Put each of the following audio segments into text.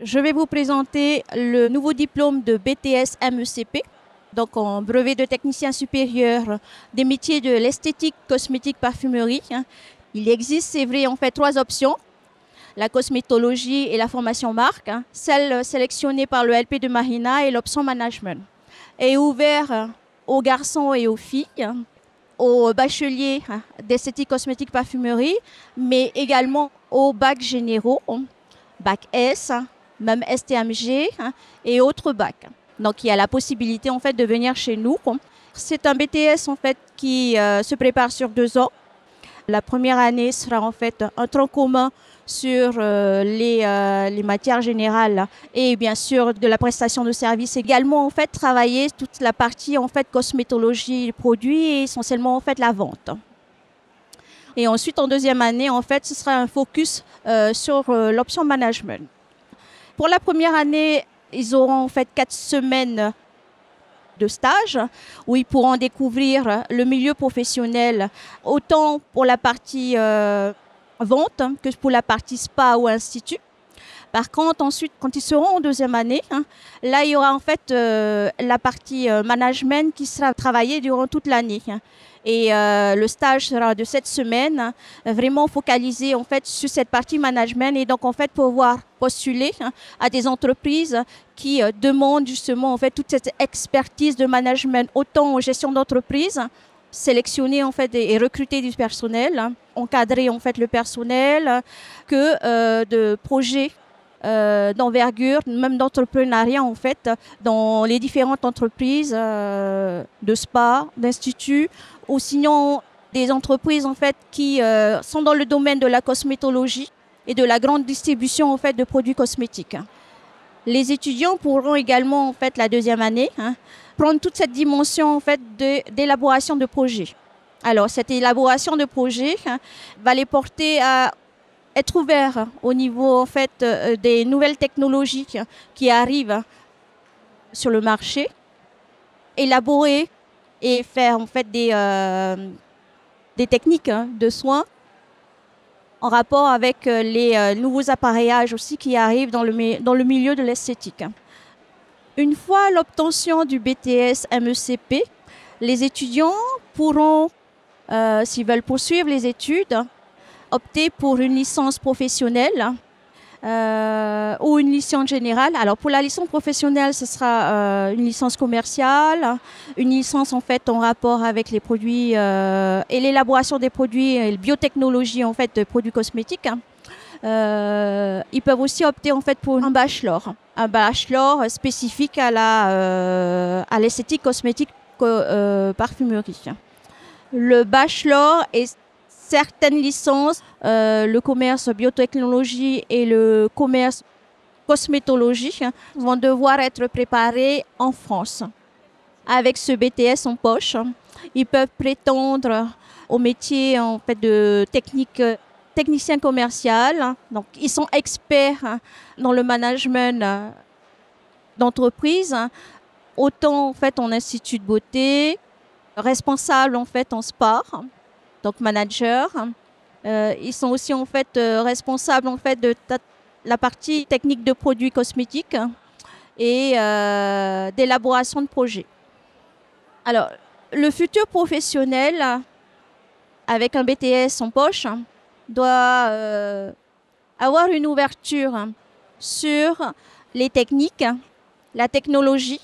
Je vais vous présenter le nouveau diplôme de BTS MECP, donc en brevet de technicien supérieur des métiers de l'esthétique, cosmétique, parfumerie. Il existe, c'est vrai, en fait 3 options: la cosmétologie et la formation marque. Celle sélectionnée par le LP de Marina est l'option management. Est ouvert aux garçons et aux filles, aux bacheliers d'esthétique, cosmétique, parfumerie, mais également aux bacs généraux, bac S, même STMG et autres bacs. Donc il y a la possibilité en fait de venir chez nous. C'est un BTS en fait qui se prépare sur 2 ans. La première année sera en fait un tronc commun sur les matières générales et bien sûr de la prestation de services. Également en fait travailler toute la partie en fait cosmétologie produits et essentiellement en fait la vente. Et ensuite en deuxième année en fait ce sera un focus sur l'option management. Pour la première année, ils auront en fait 4 semaines de stage où ils pourront découvrir le milieu professionnel, autant pour la partie vente que pour la partie spa ou institut. Par contre, ensuite, quand ils seront en deuxième année, là, il y aura en fait la partie management qui sera travaillée durant toute l'année. Et le stage sera de 7 semaines, vraiment focalisé en fait sur cette partie management et donc en fait pouvoir postuler à des entreprises qui demandent justement en fait toute cette expertise de management, autant en gestion d'entreprise, sélectionner en fait et recruter du personnel, encadrer en fait le personnel, que de projets d'envergure, même d'entrepreneuriat en fait, dans les différentes entreprises de spa, d'instituts, ou sinon des entreprises en fait qui sont dans le domaine de la cosmétologie et de la grande distribution en fait de produits cosmétiques. Les étudiants pourront également en fait la deuxième année prendre toute cette dimension en fait d'élaboration de projets. Alors cette élaboration de projets va les porter à être ouverts au niveau en fait des nouvelles technologies qui arrivent sur le marché, élaborer et faire en fait des techniques de soins en rapport avec les nouveaux appareillages aussi qui arrivent dans le milieu de l'esthétique. Une fois l'obtention du BTS MECP, les étudiants pourront, s'ils veulent poursuivre les études, opter pour une licence professionnelle ou une licence générale. Alors pour la licence professionnelle, ce sera une licence commerciale, une licence en fait en rapport avec les produits et l'élaboration des produits et la biotechnologie en fait de produits cosmétiques. Ils peuvent aussi opter en fait pour un bachelor spécifique à l'esthétique, cosmétique, parfumerie. Le bachelor est certaines licences, le commerce biotechnologie et le commerce cosmétologie vont devoir être préparés en France. Avec ce BTS en poche, ils peuvent prétendre au métier en fait de technicien commercial. Donc, ils sont experts dans le management d'entreprise, autant en fait en institut de beauté, responsable en fait en spa. Donc manager, ils sont aussi en fait responsables en fait de la partie technique de produits cosmétiques et d'élaboration de projets. Alors le futur professionnel avec un BTS en poche doit avoir une ouverture sur les techniques, la technologie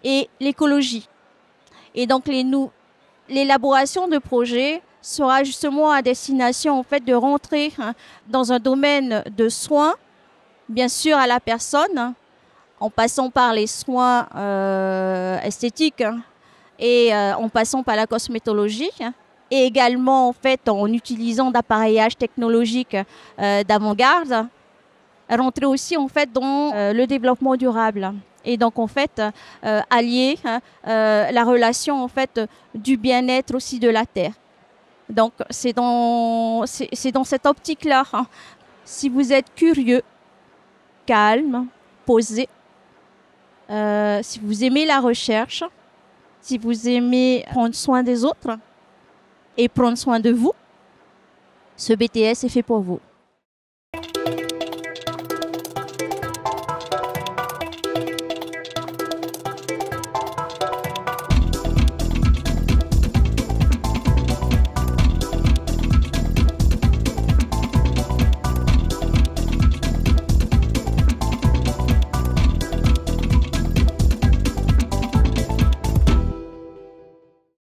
et l'écologie. Et donc l'élaboration de projets sera justement à destination en fait de rentrer dans un domaine de soins, bien sûr à la personne, en passant par les soins esthétiques et en passant par la cosmétologie, et également en fait en utilisant d'appareillages technologiques d'avant-garde, rentrer aussi en fait dans le développement durable. Et donc en fait allier la relation en fait du bien-être aussi de la terre. Donc c'est dans cette optique-là. Si vous êtes curieux, calme, posé, si vous aimez la recherche, si vous aimez prendre soin des autres et prendre soin de vous, ce BTS est fait pour vous.